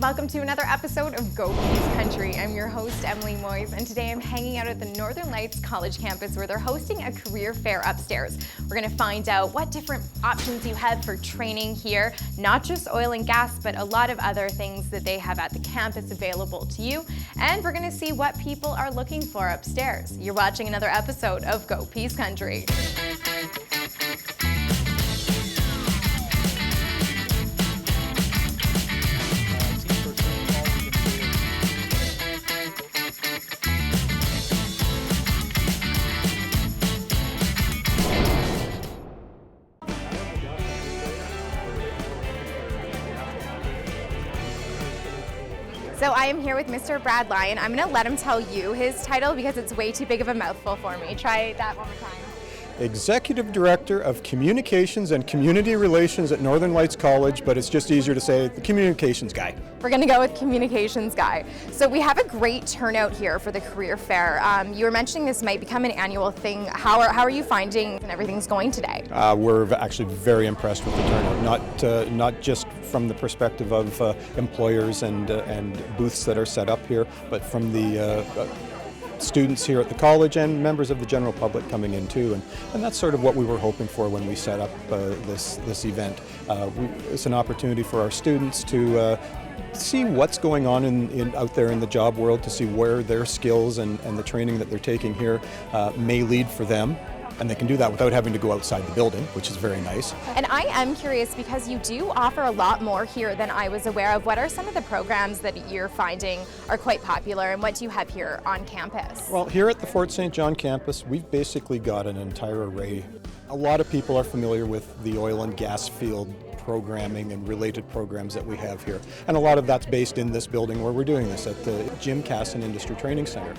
Welcome to another episode of Go Peace Country. I'm your host, Emily Moyes, and today I'm hanging out at the Northern Lights College campus where they're hosting a career fair upstairs. We're going to find out what different options you have for training here, not just oil and gas, but a lot of other things that they have at the campus available to you. And we're going to see what people are looking for upstairs. You're watching another episode of Go Peace Country. So I am here with Mr. Brad Lyon. I'm going to let him tell you his title because it's way too big of a mouthful for me. Try that one more time. Executive Director of Communications and Community Relations at Northern Lights College, but it's just easier to say the communications guy. We're going to go with communications guy. So we have a great turnout here for the career fair. You were mentioning this might become an annual thing. How are you finding and everything's going today? We're actually very impressed with the turnout, not just from the perspective of employers and booths that are set up here, but from the students here at the college and members of the general public coming in too, and that's sort of what we were hoping for when we set up this event. It's an opportunity for our students to see what's going on out there in the job world, to see where their skills and the training that they're taking here may lead for them. And they can do that without having to go outside the building, which is very nice. And I am curious because you do offer a lot more here than I was aware of. What are some of the programs that you're finding are quite popular, and what do you have here on campus? Well, here at the Fort St. John campus, we've basically got an entire array. A lot of people are familiar with the oil and gas field programming and related programs that we have here. And a lot of that's based in this building where we're doing this at the Jim Casson Industry Training Center.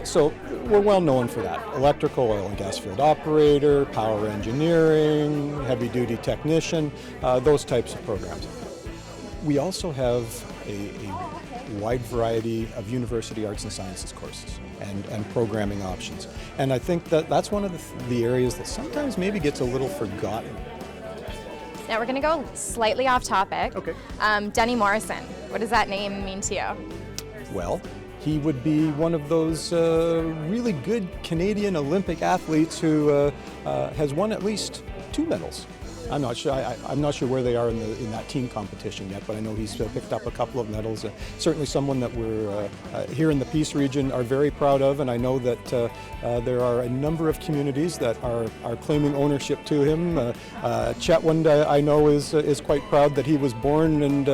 So we're well known for that. Electrical, oil and gas field operator, power engineering, heavy duty technician, those types of programs. We also have a wide variety of university arts and sciences courses and programming options. And I think that's one of the areas that sometimes maybe gets a little forgotten. Now we're going to go slightly off topic. Okay. Denny Morrison, what does that name mean to you? Well, he would be one of those really good Canadian Olympic athletes who has won at least 2 medals. I'm not sure. I'm not sure where they are in that team competition yet, but I know he's picked up a couple of medals. Certainly, someone that we're here in the Peace region are very proud of, and I know that there are a number of communities that are claiming ownership to him. Chetwynd, I know, is quite proud that he was born and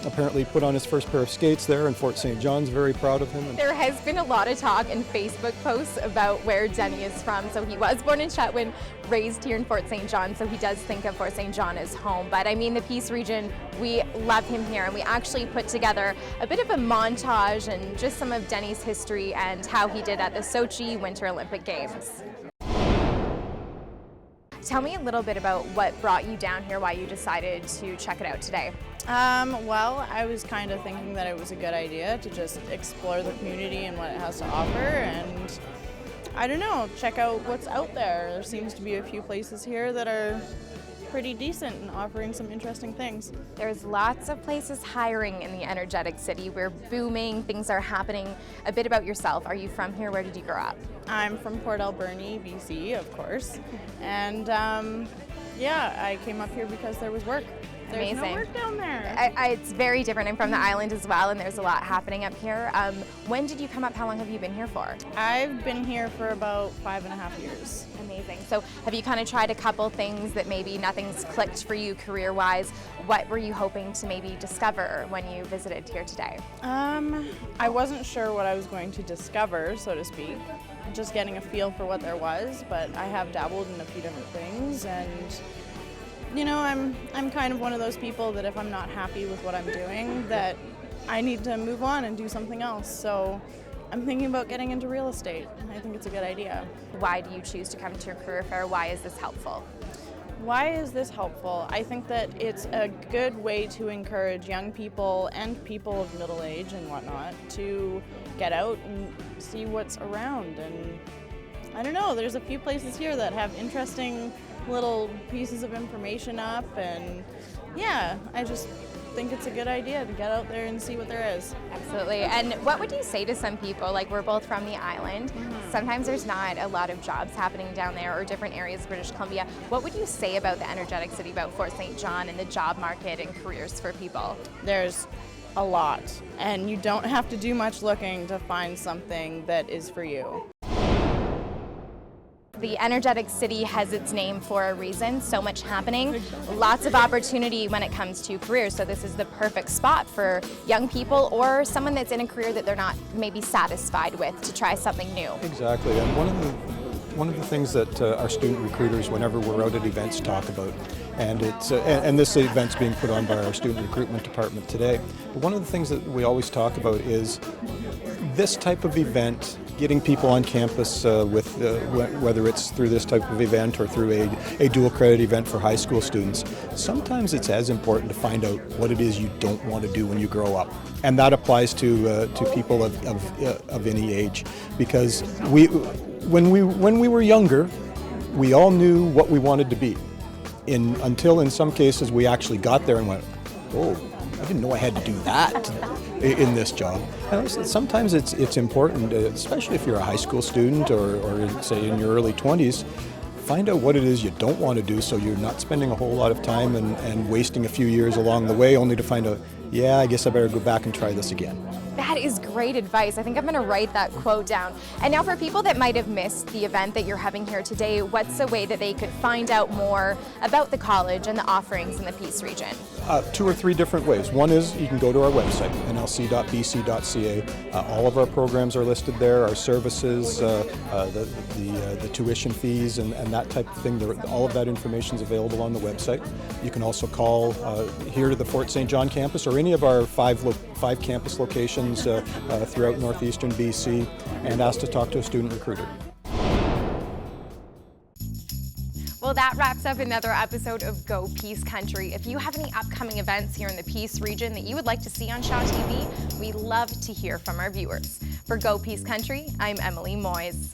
apparently put on his first pair of skates there, and Fort St. John's very proud of him. There has been a lot of talk in Facebook posts about where Denny is from. So he was born in Chetwynd, raised here in Fort St. John, so he does think of Fort St. John as home. But I mean, the Peace region, we love him here, and we actually put together a bit of a montage and just some of Denny's history and how he did at the Sochi Winter Olympic Games. Tell me a little bit about what brought you down here, why you decided to check it out today. Well, I was kind of thinking that it was a good idea to just explore the community and what it has to offer, and I don't know, check out what's out there. There seems to be a few places here that are pretty decent and offering some interesting things. There's lots of places hiring in the energetic city. We're booming, things are happening. A bit about yourself. Are you from here? Where did you grow up? I'm from Port Alberni, BC, of course. And yeah, I came up here because there was work. There's Amazing. no work down there. It's very different. I'm from the island as well, and there's a lot happening up here. When did you come up? How long have you been here for? I've been here for about 5.5 years. Amazing. So have you kind of tried a couple things that maybe nothing's clicked for you career-wise? What were you hoping to maybe discover when you visited here today? I wasn't sure what I was going to discover, so to speak. Just getting a feel for what there was, but I have dabbled in a few different things, and you know, I'm kind of one of those people that if I'm not happy with what I'm doing, that I need to move on and do something else. So I'm thinking about getting into real estate. I think it's a good idea. Why do you choose to come to a career fair? Why is this helpful? Why is this helpful? I think that it's a good way to encourage young people and people of middle age and whatnot to get out and see what's around. And I don't know, there's a few places here that have interesting little pieces of information up, and yeah, think it's a good idea to get out there and see what there is. Absolutely. And what would you say to some people, like we're both from the island, sometimes there's not a lot of jobs happening down there or different areas of British Columbia. What would you say about the energetic city, about Fort St. John and the job market and careers for people? There's a lot, and you don't have to do much looking to find something that is for you. The energetic city has its name for a reason, so much happening, lots of opportunity when it comes to careers, so this is the perfect spot for young people or someone that's in a career that they're not maybe satisfied with to try something new. Exactly, and one of the things that our student recruiters, whenever we're out at events, talk about, and it's and this event's being put on by our student recruitment department today, but one of the things that we always talk about is this type of event, getting people on campus with whether it's through this type of event or through a dual credit event for high school students, sometimes it's as important to find out what it is you don't want to do when you grow up. And that applies to people of any age, because when we were younger, we all knew what we wanted to be, until in some cases we actually got there and went, oh, I didn't know I had to do that in this job. And sometimes it's important, especially if you're a high school student or say in your early 20s, find out what it is you don't want to do so you're not spending a whole lot of time and wasting a few years along the way only to find out, yeah, I guess I better go back and try this again. That is great advice. I think I'm going to write that quote down. And now for people that might have missed the event that you're having here today, what's a way that they could find out more about the college and the offerings in the Peace region? 2 or 3 different ways. One is you can go to our website, nlc.bc.ca. All of our programs are listed there, our services, the tuition fees and that type of thing. All of that information is available on the website. You can also call here to the Fort St. John campus or any of our 5 campus locations throughout northeastern BC and ask to talk to a student recruiter. Well, that wraps up another episode of Go Peace Country. If you have any upcoming events here in the Peace region that you would like to see on Shaw TV, we love to hear from our viewers. For Go Peace Country, I'm Emily Moyes.